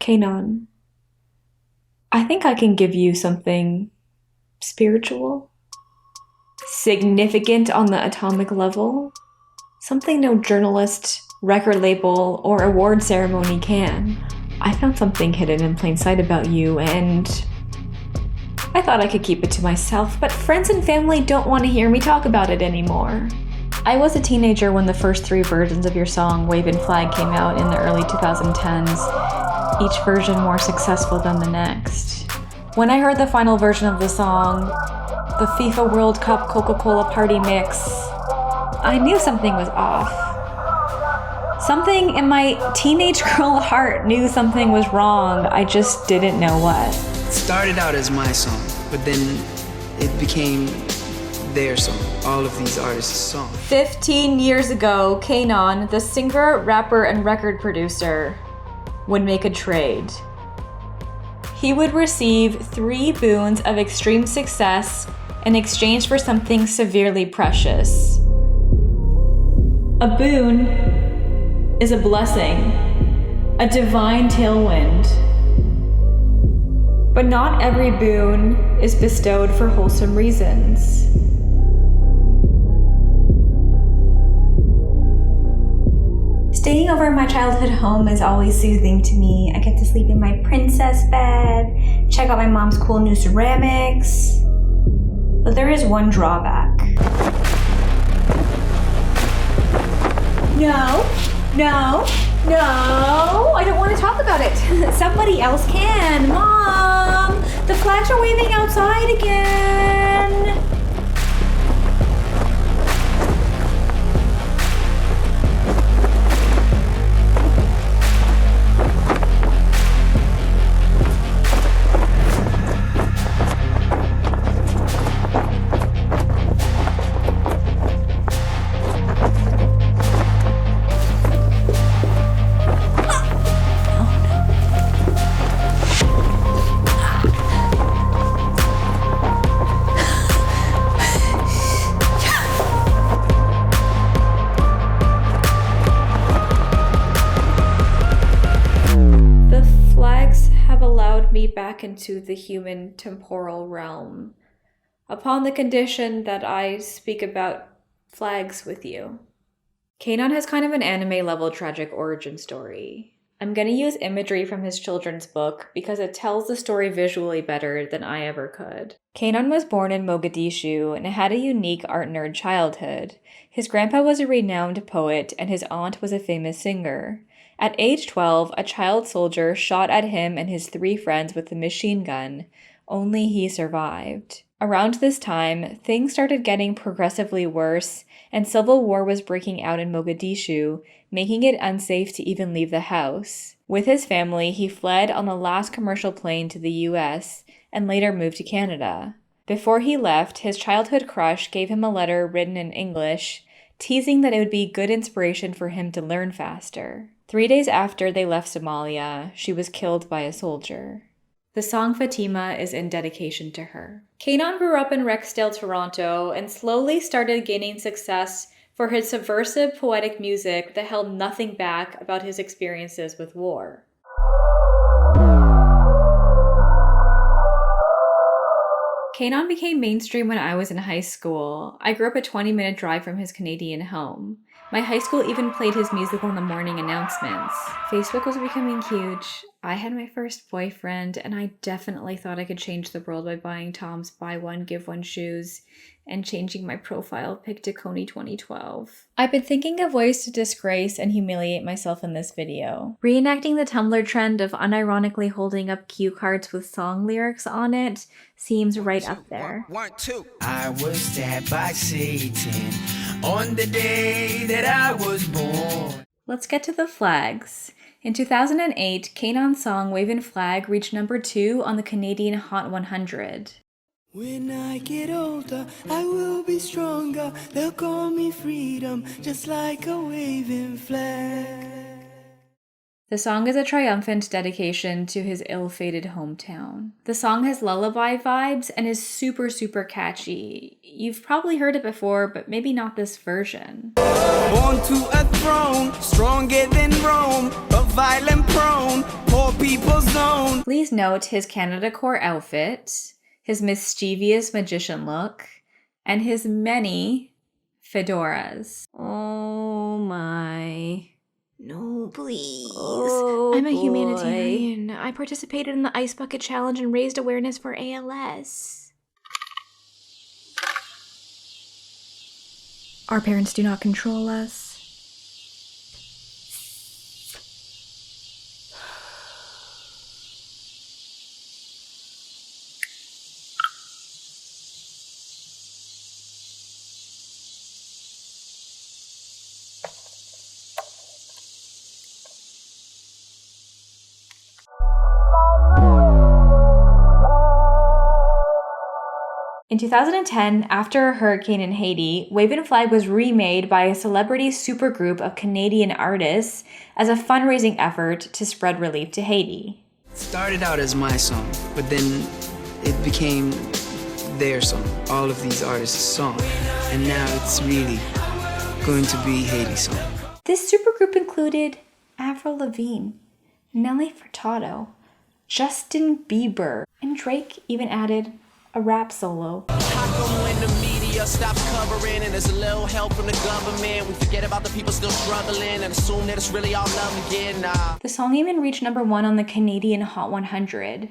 Kanon, I think I can give you something spiritual, significant on the atomic level, something no journalist, record label, or award ceremony can. I found something hidden in plain sight about you, and I thought I could keep it to myself, but friends and family don't want to hear me talk about it anymore. I was a teenager when the first 3 versions of your song, Wavin' Flag, came out in the early 2010s, each version more successful than the next. When I heard the final version of the song, the FIFA World Cup Coca-Cola party mix, I knew something was off. Something in my teenage girl heart knew something was wrong, I just didn't know what. It started out as my song, but then it became their song, all of these artists' song. 15 years ago, Kanon, the singer, rapper, and record producer, would make a trade. He would receive 3 boons of extreme success in exchange for something severely precious. A boon is a blessing, a divine tailwind. But not every boon is bestowed for wholesome reasons. Staying over in my childhood home is always soothing to me. I get to sleep in my princess bed, check out my mom's cool new ceramics. But there is one drawback. No, I don't want to talk about it. Somebody else can. Mom, the flags are waving outside again. Back into the human temporal realm, upon the condition that I speak about flags with you. Kanon has kind of an anime-level tragic origin story. I'm gonna use imagery from his children's book because it tells the story visually better than I ever could. Kanon was born in Mogadishu and had a unique art nerd childhood. His grandpa was a renowned poet and his aunt was a famous singer. At age 12, a child soldier shot at him and his 3 friends with a machine gun. Only he survived. Around this time, things started getting progressively worse, and civil war was breaking out in Mogadishu, making it unsafe to even leave the house. With his family, he fled on the last commercial plane to the US, and later moved to Canada. Before he left, his childhood crush gave him a letter written in English, teasing that it would be good inspiration for him to learn faster. 3 days after they left Somalia, she was killed by a soldier. The song Fatima is in dedication to her. Kanon grew up in Rexdale, Toronto, and slowly started gaining success for his subversive poetic music that held nothing back about his experiences with war. Kanon became mainstream when I was in high school. I grew up a 20-minute drive from his Canadian home. My high school even played his music on the morning announcements. Facebook was becoming huge. I had my first boyfriend, and I definitely thought I could change the world by buying Tom's buy one, give one shoes and changing my profile pic to Coney 2012. I've been thinking of ways to disgrace and humiliate myself in this video. Reenacting the Tumblr trend of unironically holding up cue cards with song lyrics on it seems right up there. I was stabbed by Satan on the day that I was born. Let's get to the flags. In 2008, Kanon's song Wavin' Flag reached number 2 on the Canadian Hot 100. When I get older, I will be stronger. They'll call me freedom, just like a waving flag. The song is a triumphant dedication to his ill-fated hometown. The song has lullaby vibes and is super catchy. You've probably heard it before, but maybe not this version. Born to a throne, stronger than Rome, but violent prone. Poor people Please note his Canada Corps outfit, his mischievous magician look, and his many fedoras. Oh my. No, please. Oh, I'm a boy. humanitarian. I participated in the Ice Bucket Challenge and raised awareness for ALS. Our parents do not control us. In 2010, after a hurricane in Haiti, Wavin' Flag was remade by a celebrity supergroup of Canadian artists as a fundraising effort to spread relief to Haiti. It started out as my song, but then it became their song, all of these artists' song. And now it's really going to be Haiti's song. This supergroup included Avril Lavigne, Nelly Furtado, Justin Bieber, and Drake even added a rap solo. How come when the media stops covering and there's a little help from the government, we forget about the people still struggling and assume that it's really all love again? Nah. The song even reached #1 on the Canadian Hot 100.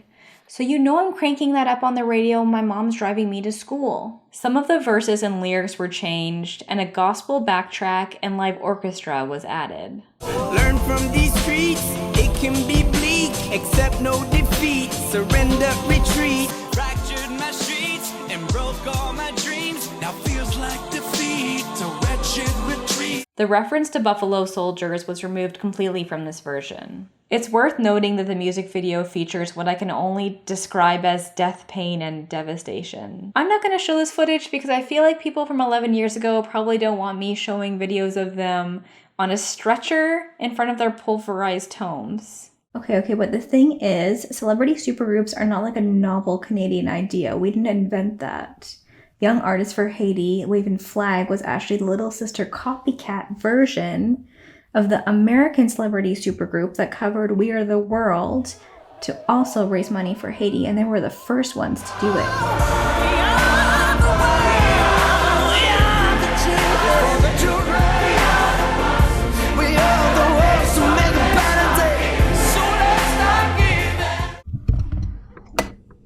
So you know I'm cranking that up on the radio when my mom's driving me to school. Some of the verses and lyrics were changed, and a gospel backtrack and live orchestra was added. Learn from these streets, it can be bleak, accept no defeat, surrender, retreat. Fractured my streets and broke all my dreams, now feels like defeat, a wretched retreat. The reference to Buffalo Soldiers was removed completely from this version. It's worth noting that the music video features what I can only describe as death, pain, and devastation. I'm not going to show this footage because I feel like people from 11 years ago probably don't want me showing videos of them on a stretcher in front of their pulverized homes. Okay, but the thing is, celebrity supergroups are not like a novel Canadian idea. We didn't invent that. Young Artists for Haiti, Wavin' Flag was actually the little sister copycat version of the American celebrity supergroup that covered We Are the World to also raise money for Haiti, and they were the first ones to do it.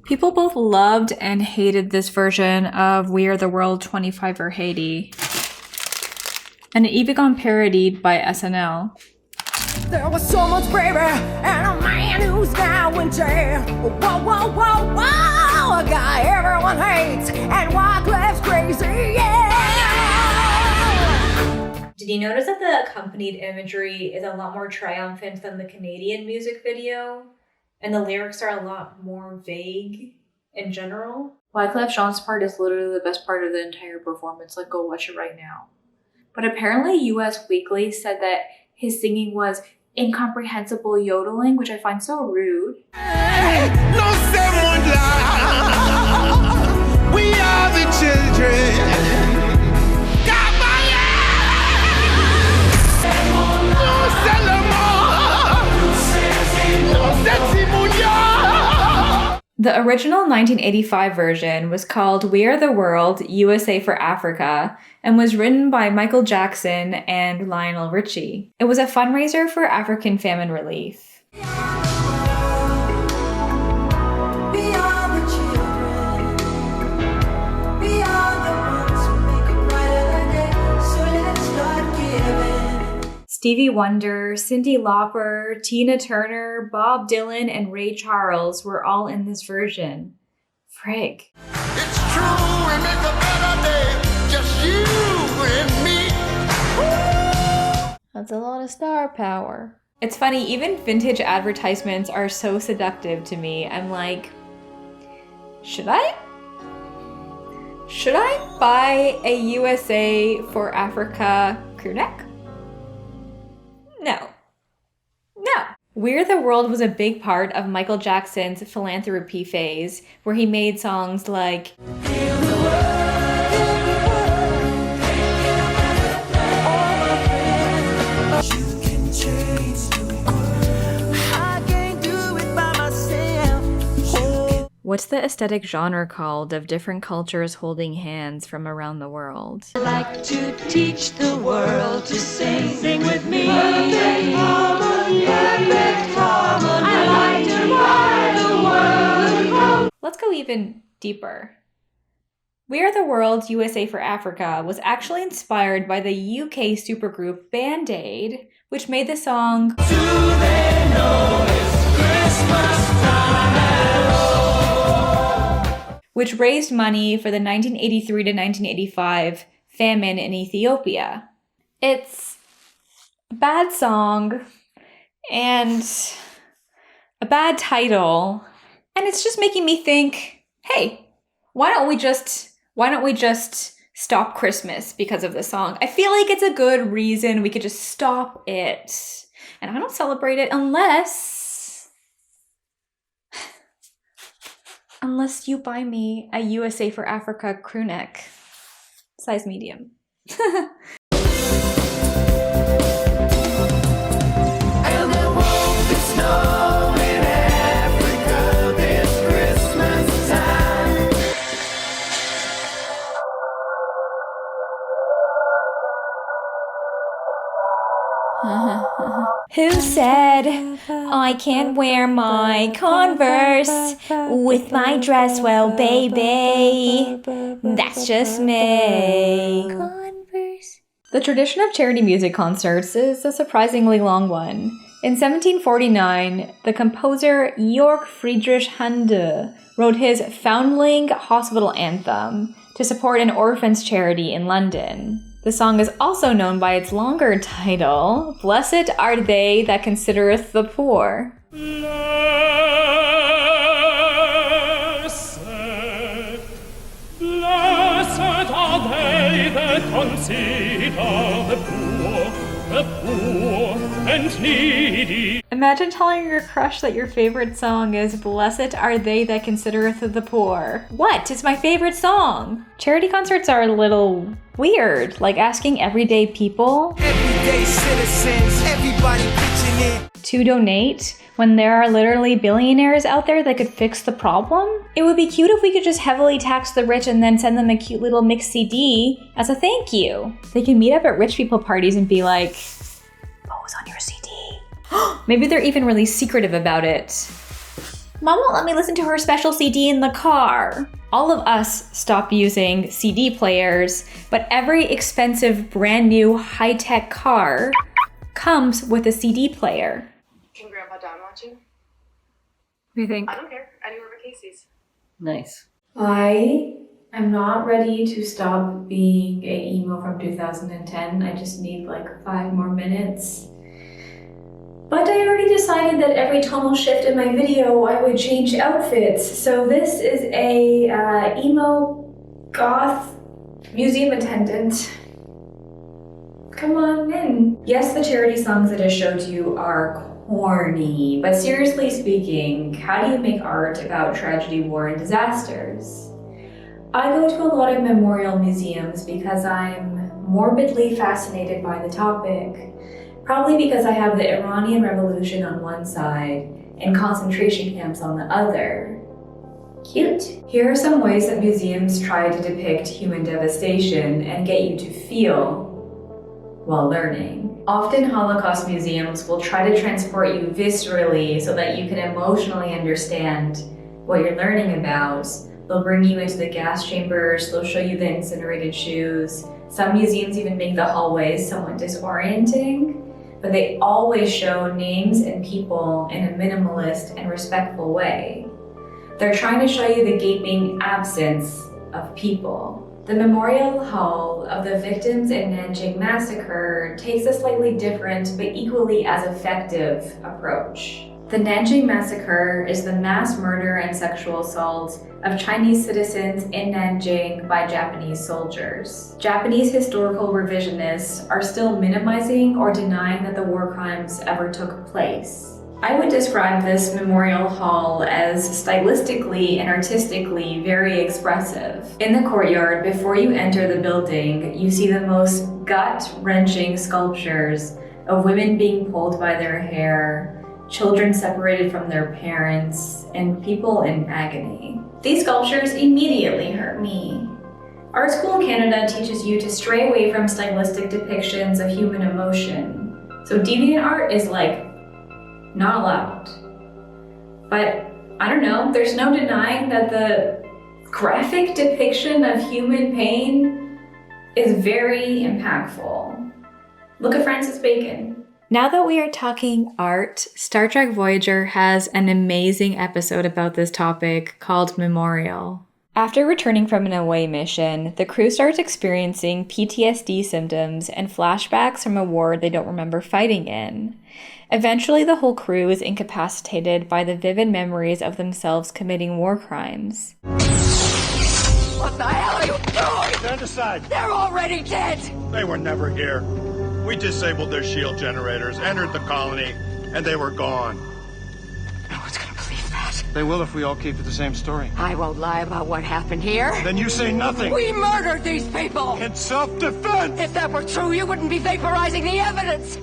People both loved and hated this version of We Are the World 25 for Haiti. And it even got parodied by SNL. There was so much bravery and a man who's now in jail. Whoa, whoa, whoa, whoa, a guy everyone hates and Wyclef's crazy, yeah. Did you notice that the accompanied imagery is a lot more triumphant than the Canadian music video? And the lyrics are a lot more vague in general? Wyclef Jean's part is literally the best part of the entire performance. Like, go watch it right now. But apparently US Weekly said that his singing was incomprehensible yodeling, which I find so rude. No someone lie. We are the children. The original 1985 version was called We Are the World, USA for Africa, and was written by Michael Jackson and Lionel Richie. It was a fundraiser for African famine relief. Stevie Wonder, Cyndi Lauper, Tina Turner, Bob Dylan, and Ray Charles were all in this version. Frig. It's true, we make a better day, just you and me. That's a lot of star power. It's funny, even vintage advertisements are so seductive to me. I'm like, should I buy a USA for Africa crew neck? No. We're the World was a big part of Michael Jackson's philanthropy phase, where he made songs like I can't do it by myself. What's the aesthetic genre called of different cultures holding hands from around the world? I'd like to teach the world to sing. Sing with me. Perfect harmony. I like to ride the world. Let's go even deeper. We Are the World, USA for Africa was actually inspired by the UK supergroup Band Aid, which made the song Do They Know It's Christmas Time at All? Which raised money for the 1983 to 1985 famine in Ethiopia. It's a bad song and a bad title, and it's just making me think, hey, why don't we just stop Christmas because of the song? I feel like it's a good reason we could just stop it. And I don't celebrate it unless you buy me a USA for Africa crew neck, size medium. And there won't be snow in Africa this Christmas time. Who said I can't wear my Converse with my dress? Well, baby, that's just me. Converse. The tradition of charity music concerts is a surprisingly long one. In 1749, the composer Georg Friedrich Händel wrote his Foundling Hospital Anthem to support an orphans charity in London. The song is also known by its longer title, Blessed Are They That Considereth the Poor. Blessed, blessed are they that consider the poor and needy. Imagine telling your crush that your favorite song is Blessed Are They That Considereth the Poor. What? It's my favorite song! Charity concerts are a little weird, like asking everyday people, Everyday citizens, everybody pitching in. to donate when there are literally billionaires out there that could fix the problem. It would be cute if we could just heavily tax the rich and then send them a cute little mixed CD as a thank you. They can meet up at rich people parties and be like, pose on your CD. Maybe they're even really secretive about it. Mom won't let me listen to her special CD in the car. All of us stopped using CD players, but every expensive brand new high-tech car comes with a CD player. Can Grandpa Don watch you? What do you think? I don't care. Anywhere but Casey's. Nice. I am not ready to stop being a emo from 2010. I just need like 5 more minutes. But I already decided that every tonal shift in my video I would change outfits. So this is a emo goth museum attendant. Come on in. Yes, the charity songs that I showed you are corny, but seriously speaking, how do you make art about tragedy, war, and disasters? I go to a lot of memorial museums because I'm morbidly fascinated by the topic. Probably because I have the Iranian Revolution on one side and concentration camps on the other. Cute. Here are some ways that museums try to depict human devastation and get you to feel while learning. Often Holocaust museums will try to transport you viscerally so that you can emotionally understand what you're learning about. They'll bring you into the gas chambers, they'll show you the incinerated shoes. Some museums even make the hallways somewhat disorienting, but they always show names and people in a minimalist and respectful way. They're trying to show you the gaping absence of people. The Memorial Hall of the Victims in Nanjing Massacre takes a slightly different but equally as effective approach. The Nanjing Massacre is the mass murder and sexual assault of Chinese citizens in Nanjing by Japanese soldiers. Japanese historical revisionists are still minimizing or denying that the war crimes ever took place. I would describe this memorial hall as stylistically and artistically very expressive. In the courtyard, before you enter the building, you see the most gut-wrenching sculptures of women being pulled by their hair, children separated from their parents, and people in agony. These sculptures immediately hurt me. Art school in Canada teaches you to stray away from stylistic depictions of human emotion. So deviant art is like, not allowed. But I don't know, there's no denying that the graphic depiction of human pain is very impactful. Look at Francis Bacon. Now that we are talking art, Star Trek Voyager has an amazing episode about this topic called Memorial. After returning from an away mission, the crew starts experiencing PTSD symptoms and flashbacks from a war they don't remember fighting in. Eventually, the whole crew is incapacitated by the vivid memories of themselves committing war crimes. What the hell are you doing? Stand aside. They're already dead! They were never here. We disabled their shield generators, entered the colony, and they were gone. No one's gonna believe that. They will if we all keep to the same story. I won't lie about what happened here. Then you say nothing. We murdered these people! In self-defense! If that were true, you wouldn't be vaporizing the evidence!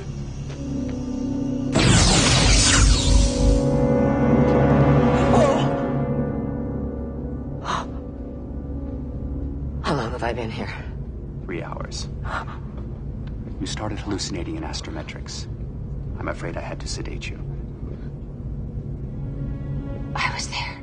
How long have I been here? 3 hours. You started hallucinating in astrometrics. I'm afraid I had to sedate you. I was there.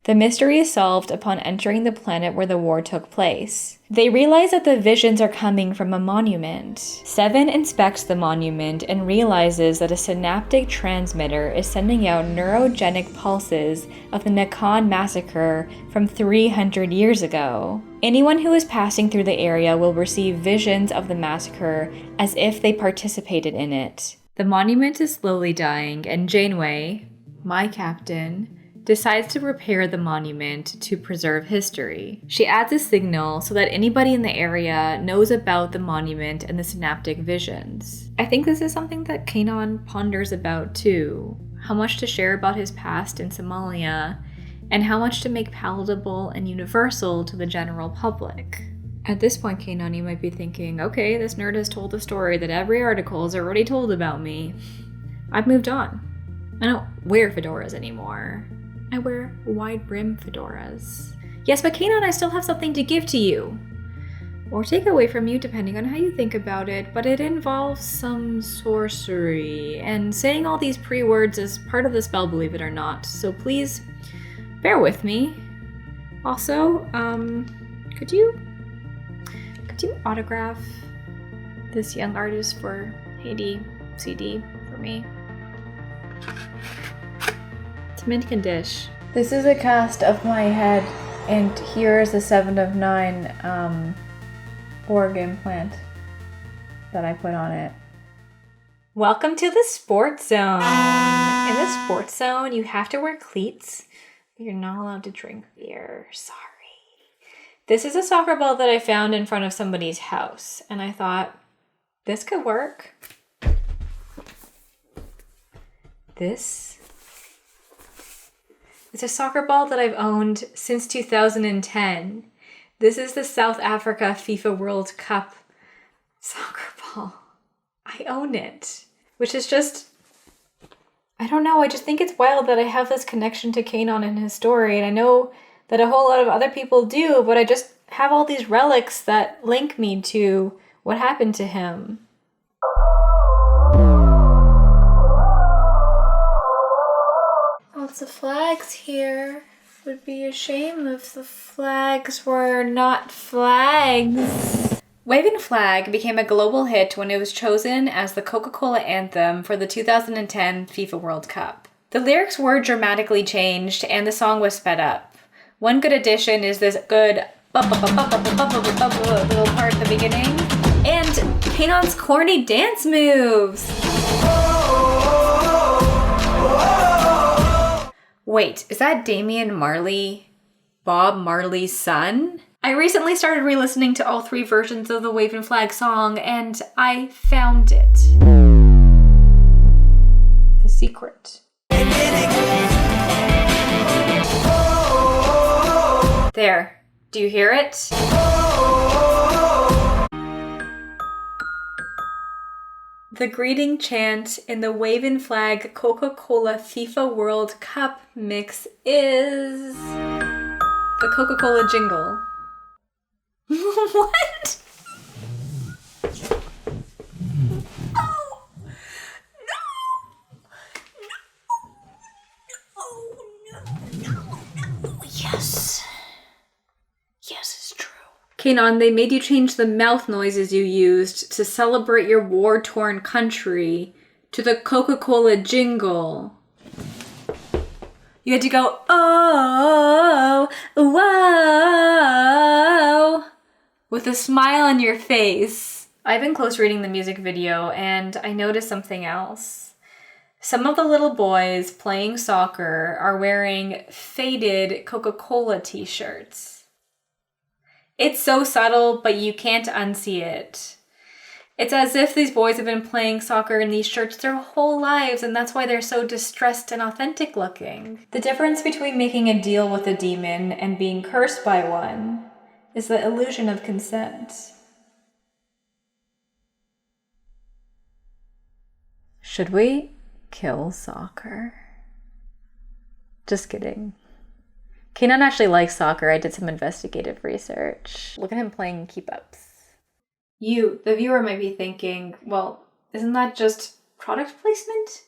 The mystery is solved upon entering the planet where the war took place. They realize that the visions are coming from a monument. Seven inspects the monument and realizes that a synaptic transmitter is sending out neurogenic pulses of the Nakan massacre from 300 years ago. Anyone who is passing through the area will receive visions of the massacre as if they participated in it. The monument is slowly dying, and Janeway, my captain, decides to repair the monument to preserve history. She adds a signal so that anybody in the area knows about the monument and the synaptic visions. I think this is something that Kanan ponders about too. How much to share about his past in Somalia, and how much to make palatable and universal to the general public. At this point, Kanan, you might be thinking, okay, this nerd has told the story that every article has already told about me. I've moved on. I don't wear fedoras anymore. I wear wide brim fedoras. Yes, but Kanan, I still have something to give to you. Or take away from you, depending on how you think about it, but it involves some sorcery, and saying all these pre-words is part of the spell, believe it or not, so please bear with me. Also, could you autograph this young artist for Haiti CD for me? It's mint condition. This is a cast of my head, and here is a 7 of 9 org implant that I put on it. Welcome to the sports zone. In the sports zone, you have to wear cleats, but you're not allowed to drink beer. Sorry. This is a soccer ball that I found in front of somebody's house, and I thought, this could work. This is a soccer ball that I've owned since 2010. This is the South Africa FIFA World Cup soccer ball. I own it, which is just, I don't know, I just think it's wild that I have this connection to Kanan and his story, and I know that a whole lot of other people do, but I just have all these relics that link me to what happened to him. Lots of flags here. It would be a shame if the flags were not flags. Waving Flag became a global hit when it was chosen as the Coca-Cola anthem for the 2010 FIFA World Cup. The lyrics were dramatically changed and the song was sped up. One good addition is this good little part at the beginning, and Kanan's corny dance moves. Wait, is that Damian Marley, Bob Marley's son? I recently started re-listening to all 3 versions of the Wave and Flag song, and I found it. The secret. There. Do you hear it? The greeting chant in the waving flag Coca-Cola FIFA World Cup mix is the Coca-Cola jingle. What? Oh, no. Yes. Yes, it's true. Kanon, they made you change the mouth noises you used to celebrate your war-torn country to the Coca-Cola jingle. You had to go, oh, whoa, with a smile on your face. I've been close reading the music video and I noticed something else. Some of the little boys playing soccer are wearing faded Coca-Cola t-shirts. It's so subtle, but you can't unsee it. It's as if these boys have been playing soccer in these shirts their whole lives, and that's why they're so distressed and authentic looking. The difference between making a deal with a demon and being cursed by one is the illusion of consent. Should we kill soccer? Just kidding. Kanon actually likes soccer. I did some investigative research. Look at him playing keep-ups. You, the viewer, might be thinking, well, isn't that just product placement?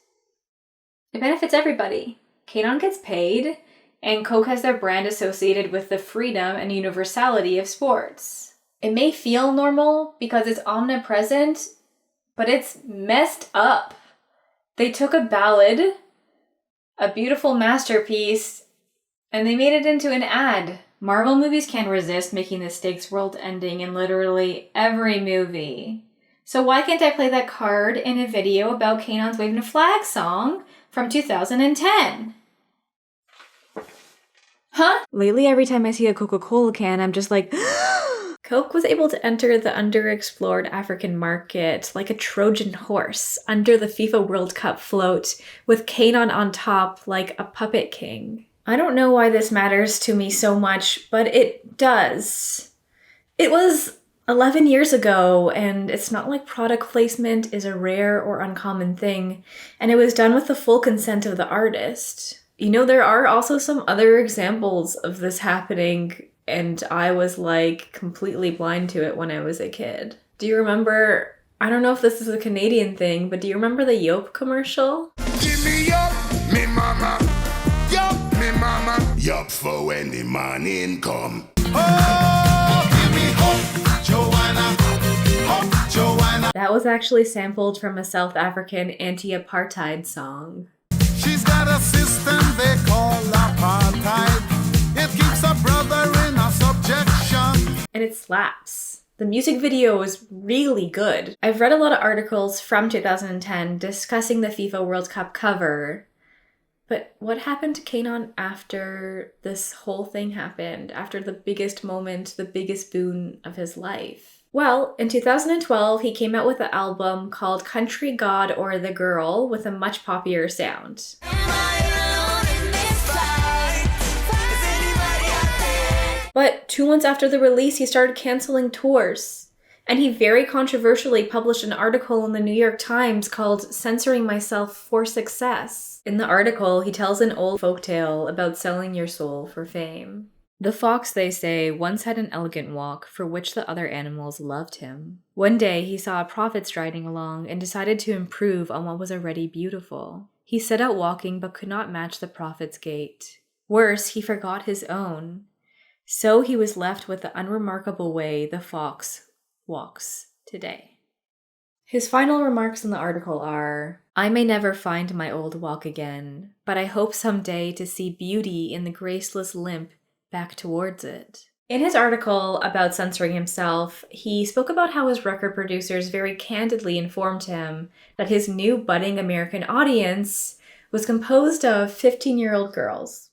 It benefits everybody. Kanon gets paid, and Coke has their brand associated with the freedom and universality of sports. It may feel normal because it's omnipresent, but it's messed up. They took a ballad, a beautiful masterpiece, and they made it into an ad. Marvel movies can't resist making the stakes world-ending in literally every movie. So why can't I play that card in a video about Kanon's Waving a Flag song from 2010? Huh? Lately, every time I see a Coca-Cola can, I'm just like, Coke was able to enter the underexplored African market like a Trojan horse under the FIFA World Cup float with Kanon on top like a puppet king. I don't know why this matters to me so much, but it does. It was 11 years ago, and it's not like product placement is a rare or uncommon thing, and it was done with the full consent of the artist. You know, there are also some other examples of this happening, and I was like completely blind to it when I was a kid. Do you remember, I don't know if this is a Canadian thing, but do you remember the Yope commercial? Give me up, me mama. Yup, me mama. Yup for when the morning come. Oh, give me hope, Joanna. Hope, Joanna. That was actually sampled from a South African anti-apartheid song. She's got a system they call apartheid. It keeps a brother in a subjection. And it slaps. The music video is really good. I've read a lot of articles from 2010 discussing the FIFA World Cup cover. But what happened to Kanon after this whole thing happened? After the biggest moment, the biggest boon of his life? Well, in 2012, he came out with an album called Country God or the Girl with a much poppier sound. But 2 months after the release, he started canceling tours. And he very controversially published an article in the New York Times called Censoring Myself for Success. In the article, he tells an old folktale about selling your soul for fame. The fox, they say, once had an elegant walk for which the other animals loved him. One day, he saw a prophet striding along and decided to improve on what was already beautiful. He set out walking but could not match the prophet's gait. Worse, he forgot his own. So he was left with the unremarkable way the fox walks today. His final remarks in the article are, I may never find my old walk again, but I hope someday to see beauty in the graceless limp back towards it. In his article about censoring himself, he spoke about how his record producers very candidly informed him that his new budding American audience was composed of 15-year-old girls.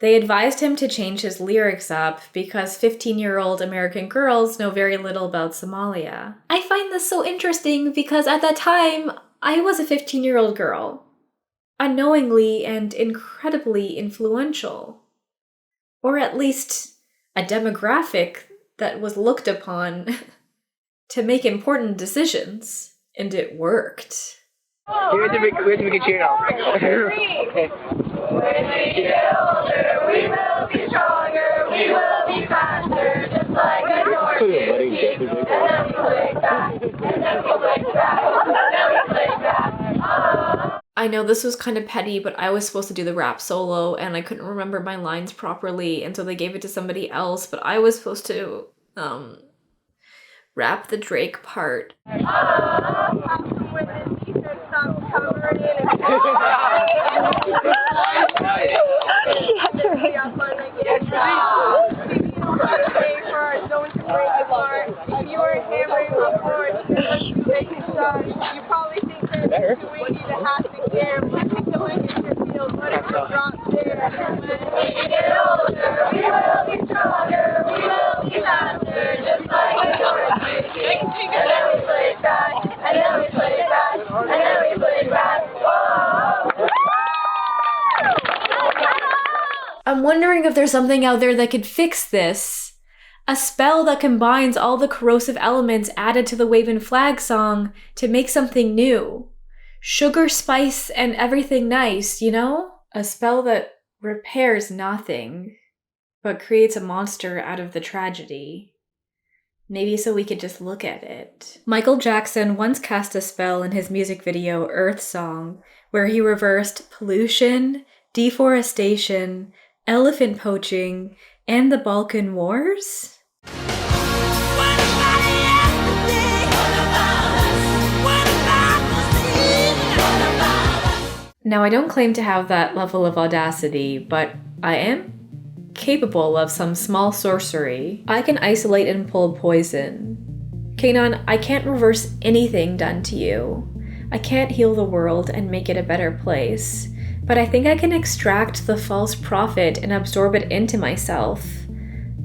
They advised him to change his lyrics up because 15-year-old American girls know very little about Somalia. I find this so interesting because at that time, I was a 15-year-old girl, unknowingly and incredibly influential. Or at least a demographic that was looked upon to make important decisions. And it worked. We have to make a cheer now. Okay. When we get older, we will be stronger, we will be faster, just like a tortoise. And then we play back, and then we play back, and then we play back. I know this was kind of petty, but I was supposed to do the rap solo, and I couldn't remember my lines properly, and so they gave it to somebody else, but I was supposed to, rap the Drake part. I'm wondering if there's something out there that could fix this. A spell that combines all the corrosive elements added to the Wave and Flag song to make something new. Sugar, spice, and everything nice, you know? A spell that repairs nothing, but creates a monster out of the tragedy. Maybe so we could just look at it. Michael Jackson once cast a spell in his music video Earth Song, where he reversed pollution, deforestation, elephant poaching, and the Balkan Wars? Now, I don't claim to have that level of audacity, but I am capable of some small sorcery. I can isolate and pull poison. Kanon, I can't reverse anything done to you. I can't heal the world and make it a better place. But I think I can extract the false prophet and absorb it into myself,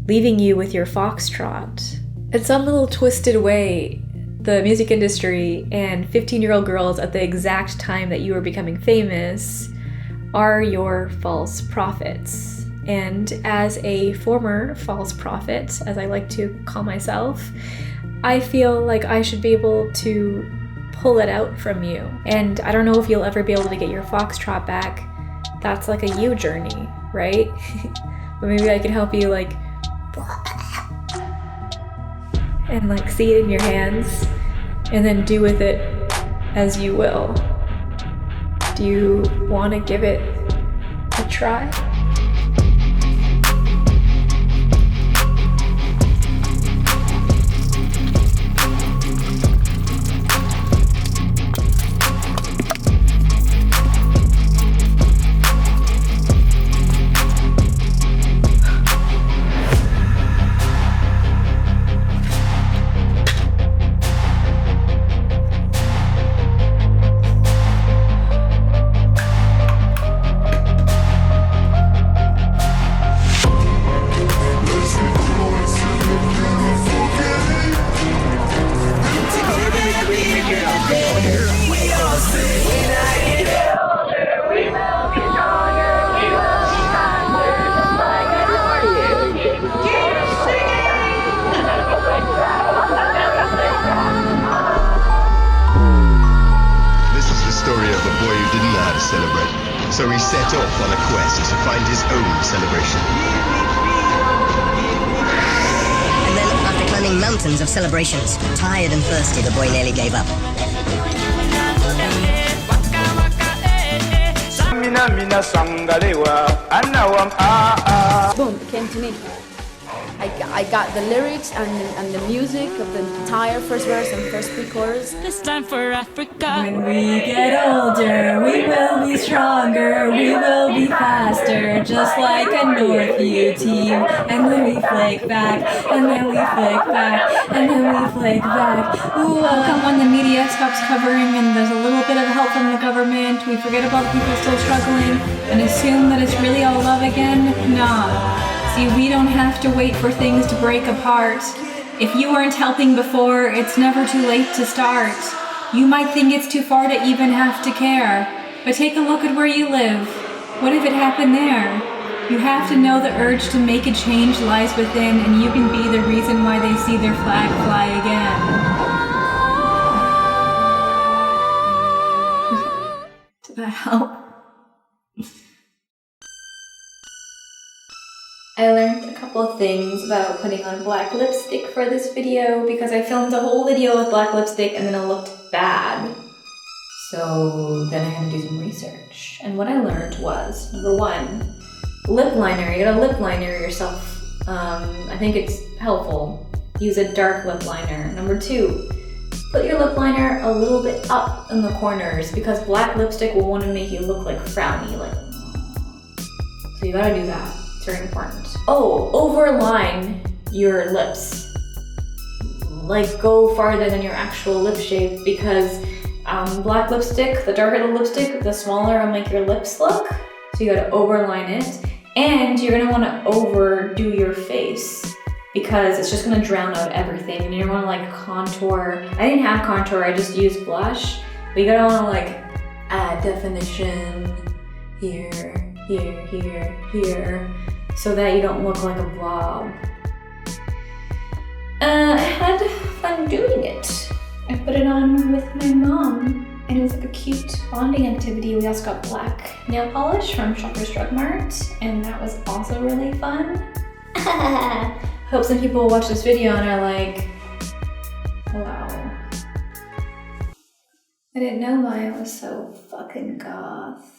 leaving you with your foxtrot. In some little twisted way, the music industry and 15-year-old girls at the exact time that you are becoming famous are your false prophets. And as a former false prophet, as I like to call myself, I feel like I should be able to pull it out from you. And I don't know if you'll ever be able to get your foxtrot back. That's like a you journey, right? But maybe I can help you like and like see it in your hands and then do with it as you will. Do you want to give it a try? So he set off on a quest to find his own celebration. And then, after climbing mountains of celebrations, tired and thirsty, the boy nearly gave up. Boom came to me. I I got the lyrics and the music of the entire first verse and first pre-chorus. This time for Africa. When we get older, we will be stronger, we will be faster, just like a North U team. And then we flake back, and then we flake back, and then we flake back. Ooh, come when the media stops covering and there's a little bit of help from the government. We forget about the people still struggling and assume that it's really all love again. Nah. See, we don't have to wait for things to break apart. If you weren't helping before, it's never too late to start. You might think it's too far to even have to care, but take a look at where you live. What if it happened there? You have to know the urge to make a change lies within, and you can be the reason why they see their flag fly again. Did that help? I learned a couple of things about putting on black lipstick for this video because I filmed a whole video with black lipstick and then it looked bad. So then I had to do some research. And what I learned was, number one, lip liner. You gotta lip liner yourself. I think it's helpful. Use a dark lip liner. Number two, put your lip liner a little bit up in the corners because black lipstick will want to make you look like frowny, like. So you gotta do that. It's very important. Oh, overline your lips. Like go farther than your actual lip shape because black lipstick, the darker the lipstick, the smaller it'll make your lips look. So you gotta overline it. And you're gonna wanna overdo your face because it's just gonna drown out everything. And you're gonna like contour. I didn't have contour, I just used blush. But you gotta wanna like add definition here, here, here, here, so that you don't look like a blob. I had fun doing it. I put it on with my mom and it was like a cute bonding activity. We also got black nail polish from Shoppers Drug Mart and that was also really fun. Hope some people will watch this video and are like, wow. I didn't know Maya was so fucking goth.